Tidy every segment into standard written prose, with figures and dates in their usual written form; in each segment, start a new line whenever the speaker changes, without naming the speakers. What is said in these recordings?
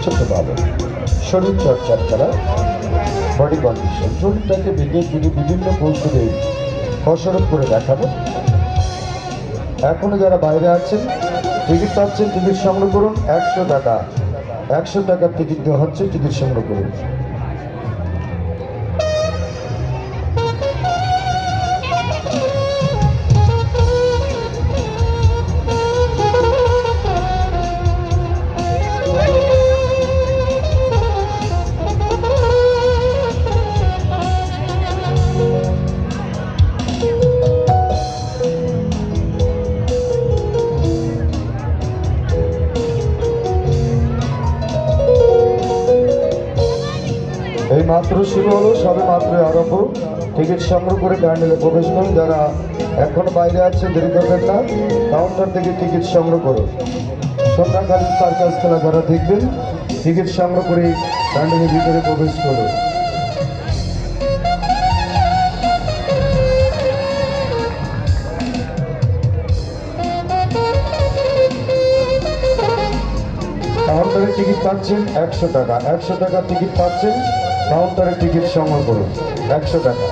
ছোট্টভাবে শরীর চর্চার খেলা, বডি কন্ডিশন, শরীরটাকে বিভিন্ন কৌশলে কসরত করে দেখাবো। এখনো যারা বাইরে আছেন, টিকিট পাচ্ছেন, টিকিট সংগ্রহ করুন। 100 টাকা, 100 টাকার টিকিট দেওয়া হচ্ছে, টিকিট সংগ্রহ করুন। এই মাত্র শুরু হলো, সবে মাত্র আরম্ভ। টিকিট সংগ্রহ করে প্যান্ডেলে প্রবেশ করুন। যারা এখন বাইরে আছে, দেরি করবেন না, কাউন্টার থেকে টিকিট সংগ্রহ করুন। সন্ধ্যাকালীন সার্কাস খেলা যারা দেখবেন, টিকিট সংগ্রহ করে প্যান্ডেলের ভিতরে প্রবেশ করুন। কাউন্টারে টিকিট পাচ্ছেন 100 টাকা, 100 টাকার টিকিট পাচ্ছেন। কাউন্টারে টিকিট সংগ্রহ করুন, 100 টাকা।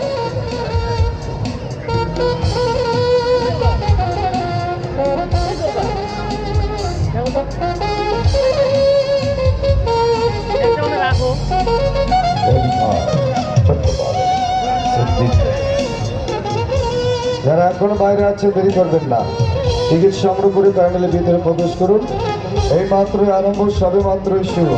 যারা এখনো বাইরে আছে, দেরি করবেন না, টিকিট সংগ্রহ করে প্যান্ডেলের ভিতরে প্রবেশ করুন। এই মাত্রই আরম্ভ, সবে মাত্রই শুরু।